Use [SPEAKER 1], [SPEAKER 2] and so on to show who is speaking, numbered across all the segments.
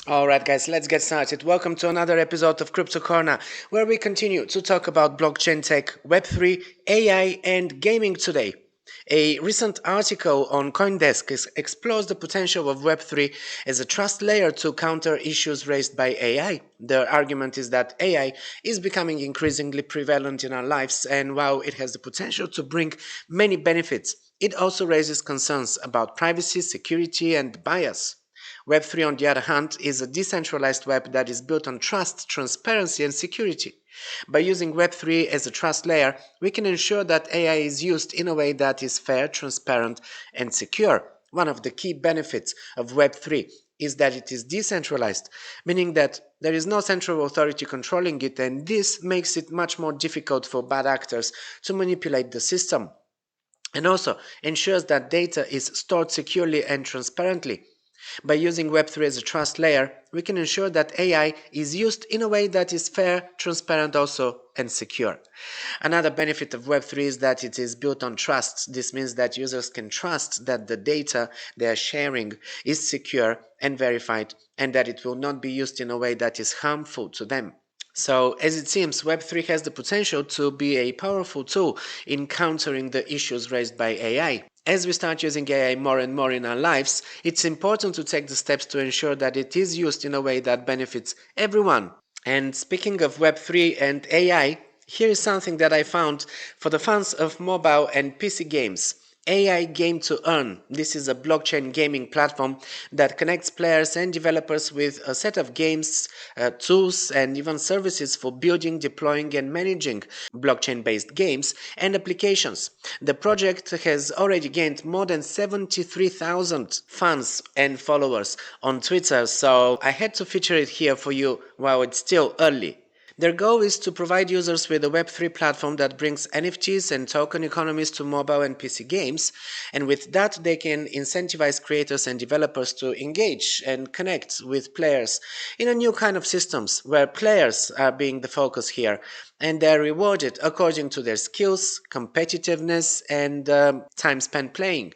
[SPEAKER 1] Alright guys, let's get started. Welcome to another episode of Crypto Corner, where we continue to talk about blockchain tech, Web3, AI and gaming today. A recent article on CoinDesk explores the potential of Web3 as a trust layer to counter issues raised by AI. The argument is that AI is becoming increasingly prevalent in our lives, and while it has the potential to bring many benefits, it also raises concerns about privacy, security and bias. Web3, on the other hand, is a decentralized web that is built on trust, transparency, and security. By using Web3 as a trust layer, we can ensure that AI is used in a way that is fair, transparent, and secure. One of the key benefits of Web3 is that it is decentralized, meaning that there is no central authority controlling it, and this makes it much more difficult for bad actors to manipulate the system, and also ensures that data is stored securely and transparently. By using Web3 as a trust layer, we can ensure that AI is used in a way that is fair, transparent also, and secure. Another benefit of Web3 is that it is built on trust. This means that users can trust that the data they are sharing is secure and verified, and that it will not be used in a way that is harmful to them. So, as it seems, Web3 has the potential to be a powerful tool in countering the issues raised by AI. As we start using AI more and more in our lives, it's important to take the steps to ensure that it is used in a way that benefits everyone. And speaking of Web3 and AI, here is something that I found for the fans of mobile and PC games. AI GameToEarn. This is a blockchain gaming platform that connects players and developers with a set of games, tools, and even services for building, deploying, and managing blockchain-based games and applications. The project has already gained more than 73,000 fans and followers on Twitter, so I had to feature it here for you while it's still early. Their goal is to provide users with a Web3 platform that brings NFTs and token economies to mobile and PC games, and with that they can incentivize creators and developers to engage and connect with players in a new kind of systems where players are being the focus here, and they are rewarded according to their skills, competitiveness, and time spent playing.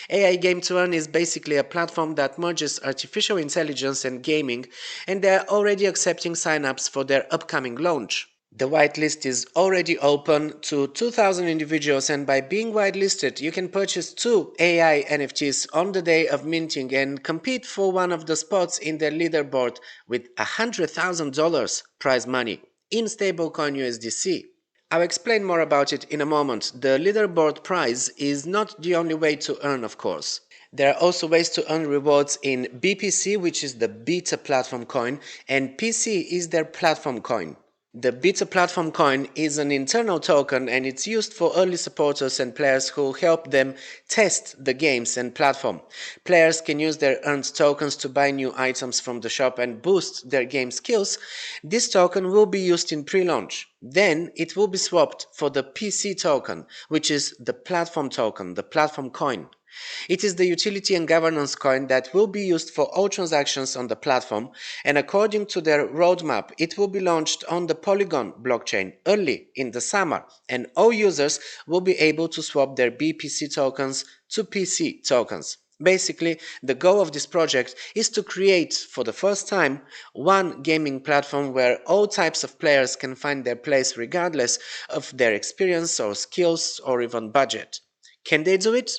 [SPEAKER 1] AI GameToEarn is basically a platform that merges artificial intelligence and gaming, and they are already accepting signups for their upcoming launch. The whitelist is already open to 2,000 individuals, and by being whitelisted, you can purchase 2 AI NFTs on the day of minting and compete for one of the spots in their leaderboard with $100,000 prize money in stablecoin USDC. I'll explain more about it in a moment. The leaderboard prize is not the only way to earn, of course. There are also ways to earn rewards in BPC, which is the Beta Platform coin, and PC is their platform coin. The Beta Platform coin is an internal token, and it's used for early supporters and players who help them test the games and platform. Players can use their earned tokens to buy new items from the shop and boost their game skills. This token will be used in pre-launch. Then it will be swapped for the PC token, which is the platform token, the platform coin. It is the utility and governance coin that will be used for all transactions on the platform, and according to their roadmap, it will be launched on the Polygon blockchain early in the summer, and all users will be able to swap their BPC tokens to PC tokens. Basically, the goal of this project is to create, for the first time, one gaming platform where all types of players can find their place regardless of their experience or skills or even budget. Can they do it?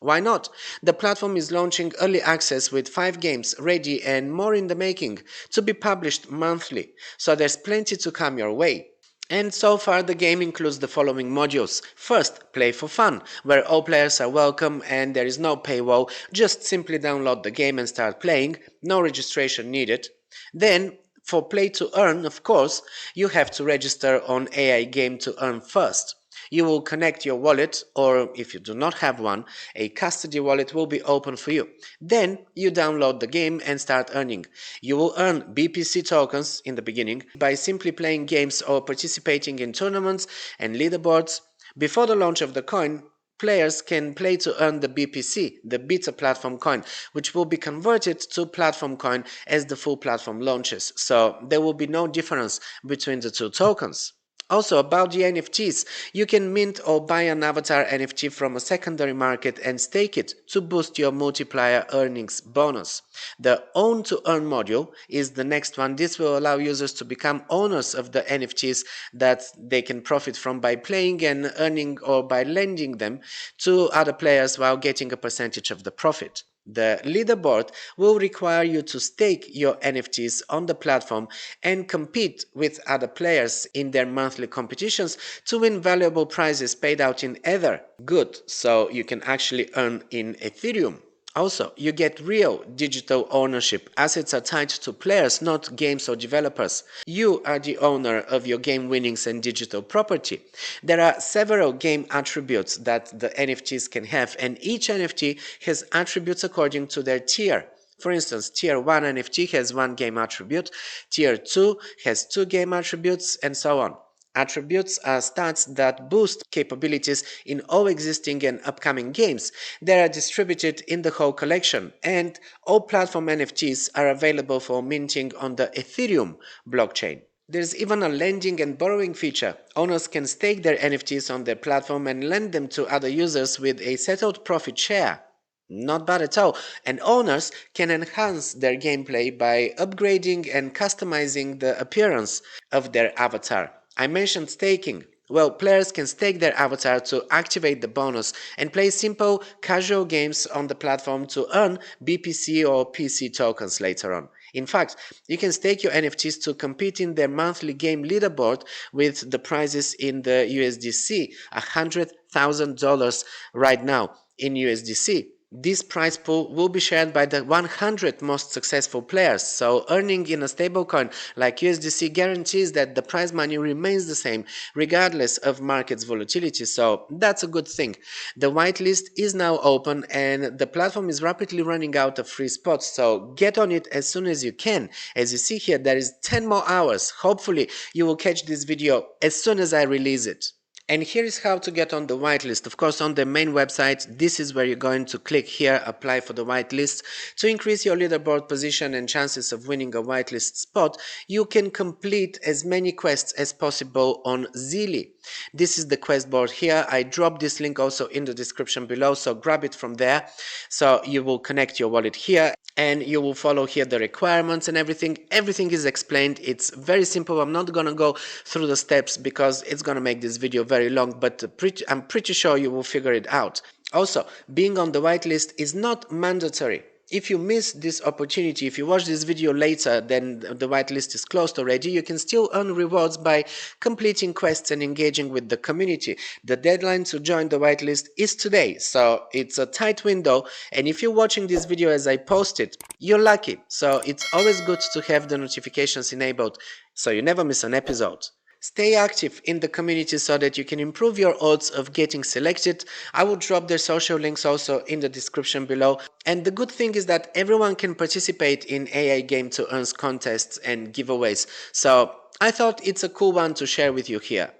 [SPEAKER 1] Why not? The platform is launching early access with 5 games ready and more in the making to be published monthly, so there's plenty to come your way. And so far the game includes the following modules. First, Play for Fun, where all players are welcome and there is no paywall, just simply download the game and start playing, no registration needed. Then, for Play to Earn, of course, you have to register on AI GameToEarn first. You will connect your wallet, or if you do not have one, a custody wallet will be open for you. Then you download the game and start earning. You will earn BPC tokens in the beginning by simply playing games or participating in tournaments and leaderboards. Before the launch of the coin, players can play to earn the BPC, the Beta Platform coin, which will be converted to Platform coin as the full platform launches. So there will be no difference between the two tokens. Also, about the NFTs, you can mint or buy an avatar NFT from a secondary market and stake it to boost your multiplier earnings bonus. The Own to Earn module is the next one. This will allow users to become owners of the NFTs that they can profit from by playing and earning, or by lending them to other players while getting a percentage of the profit. The leaderboard will require you to stake your NFTs on the platform and compete with other players in their monthly competitions to win valuable prizes paid out in Ether. Good, so you can actually earn in Ethereum. Also, you get real digital ownership. Assets are tied to players, not games or developers. You are the owner of your game winnings and digital property. There are several game attributes that the NFTs can have, and each NFT has attributes according to their tier. For instance, Tier 1 NFT has one game attribute, Tier 2 has two game attributes, and so on. Attributes are stats that boost capabilities in all existing and upcoming games. They are distributed in the whole collection, and all platform NFTs are available for minting on the Ethereum blockchain. There's even a lending and borrowing feature. Owners can stake their NFTs on their platform and lend them to other users with a settled profit share. Not bad at all. And owners can enhance their gameplay by upgrading and customizing the appearance of their avatar. I mentioned staking. Well, players can stake their avatar to activate the bonus and play simple, casual games on the platform to earn BPC or PC tokens later on. In fact, you can stake your NFTs to compete in their monthly game leaderboard with the prizes in the USDC, $100,000 right now in USDC. This prize pool will be shared by the 100 most successful players, so earning in a stablecoin like USDC guarantees that the prize money remains the same regardless of market's volatility, so that's a good thing. The whitelist is now open and the platform is rapidly running out of free spots, so get on it as soon as you can. As you see here, there is 10 more hours. Hopefully you will catch this video as soon as I release it. And here is how to get on the whitelist. Of course, on the main website, this is where you're going to click here, apply for the whitelist. To increase your leaderboard position and chances of winning a whitelist spot, you can complete as many quests as possible on Zili. This is the quest board here. I dropped this link also in the description below, so grab it from there. So you will connect your wallet here and you will follow here the requirements and everything. Everything is explained. It's very simple. I'm not going to go through the steps because it's going to make this video very long, but I'm pretty sure you will figure it out. Also, being on the whitelist is not mandatory. If you miss this opportunity, if you watch this video later, then the whitelist is closed already, you can still earn rewards by completing quests and engaging with the community. The deadline to join the whitelist is today, so it's a tight window, and if you're watching this video as I post it, you're lucky. So it's always good to have the notifications enabled so you never miss an episode. Stay active in the community so that you can improve your odds of getting selected. I will drop their social links also in the description below. And the good thing is that everyone can participate in AI GameToEarn's contests and giveaways. So I thought it's a cool one to share with you here.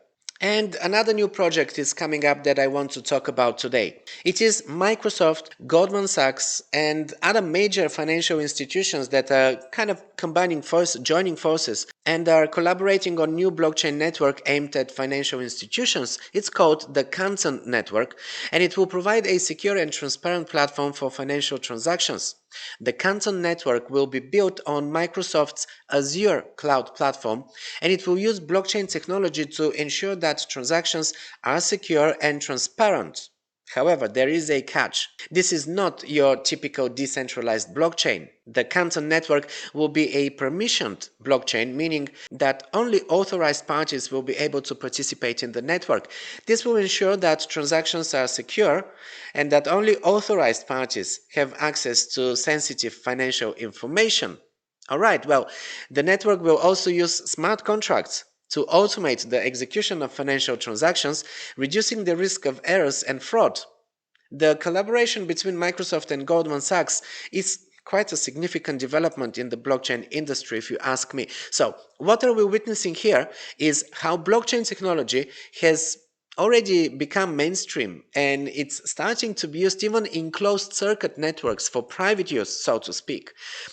[SPEAKER 1] And another new project is coming up that I want to talk about today. It is Microsoft, Goldman Sachs, and other major financial institutions that are kind of joining forces and are collaborating on new blockchain network aimed at financial institutions. It's called the Canton Network, and it will provide a secure and transparent platform for financial transactions. The Canton Network will be built on Microsoft's Azure cloud platform, and it will use blockchain technology to ensure that transactions are secure and transparent. However, there is a catch. This is not your typical decentralized blockchain. The Canton Network will be a permissioned blockchain, meaning that only authorized parties will be able to participate in the network. This will ensure that transactions are secure and that only authorized parties have access to sensitive financial information. Alright, well, the network will also use smart contracts to automate the execution of financial transactions, reducing the risk of errors and fraud. The collaboration between Microsoft and Goldman Sachs is quite a significant development in the blockchain industry, if you ask me. So, what are we witnessing here is how blockchain technology has already become mainstream, and it's starting to be used even in closed circuit networks for private use, so to speak.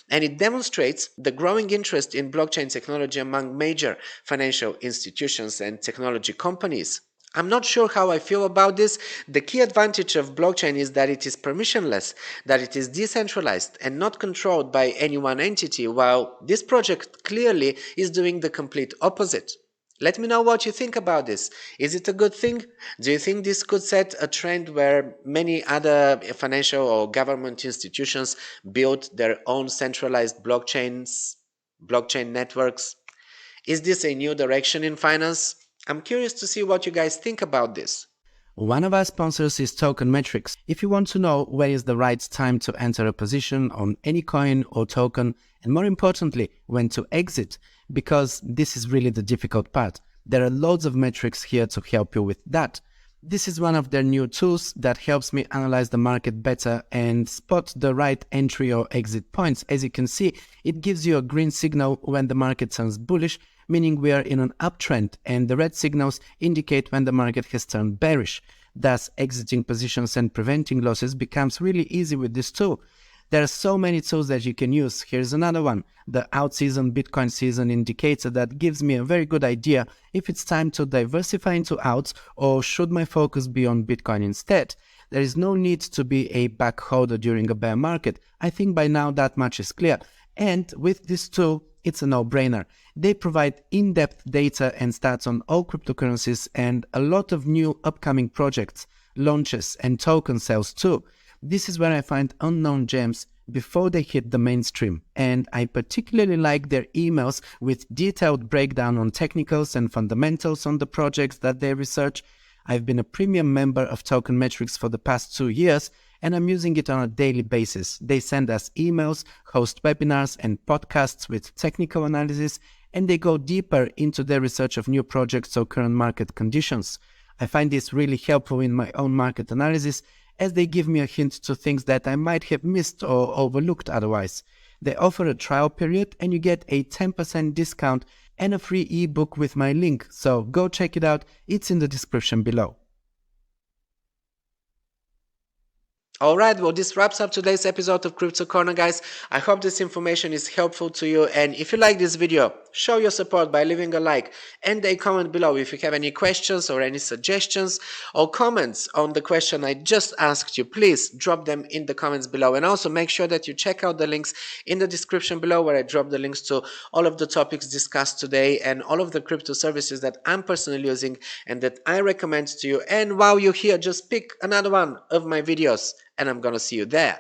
[SPEAKER 1] And it demonstrates the growing interest in blockchain technology among major financial institutions and technology companies. I'm not sure how I feel about this. The key advantage of blockchain is that it is permissionless, that it is decentralized and not controlled by any one entity, while this project clearly is doing the complete opposite. Let me know what you think about this. Is it a good thing? Do you think this could set a trend where many other financial or government institutions build their own centralized blockchain networks? Is this a new direction in finance? I'm curious to see what you guys think about this.
[SPEAKER 2] One of our sponsors is Token Metrics. If you want to know where is the right time to enter a position on any coin or token, and more importantly, when to exit, because this is really the difficult part. There are loads of metrics here to help you with that. This is one of their new tools that helps me analyze the market better and spot the right entry or exit points. As you can see, it gives you a green signal when the market turns bullish, meaning we are in an uptrend, and the red signals indicate when the market has turned bearish. Thus, exiting positions and preventing losses becomes really easy with this tool. There are so many tools that you can use. Here's another one, the out season Bitcoin season indicator, that gives me a very good idea if it's time to diversify into outs or should my focus be on Bitcoin instead. There is no need to be a back holder during a bear market. I think by now that much is clear. And with this tool, it's a no-brainer. They provide in-depth data and stats on all cryptocurrencies and a lot of new upcoming projects, launches and token sales too. This is where I find unknown gems before they hit the mainstream, and I particularly like their emails with detailed breakdown on technicals and fundamentals on the projects that they research. I've been a premium member of Token Metrics for the past 2 years, and I'm using it on a daily basis. They send us emails, host webinars and podcasts with technical analysis, and they go deeper into their research of new projects or current market conditions. I find this really helpful in my own market analysis, as they give me a hint to things that I might have missed or overlooked otherwise. They offer a trial period and you get a 10% discount and a free ebook with my link, so go check it out, it's in the description below.
[SPEAKER 1] Alright, well, this wraps up today's episode of Crypto Corner, guys. I hope this information is helpful to you, and if you like this video, show your support by leaving a like and a comment below. If you have any questions or any suggestions or comments on the question I just asked you, please drop them in the comments below, and also make sure that you check out the links in the description below, where I drop the links to all of the topics discussed today and all of the crypto services that I'm personally using and that I recommend to you. And while you're here, just pick another one of my videos, and I'm gonna see you there.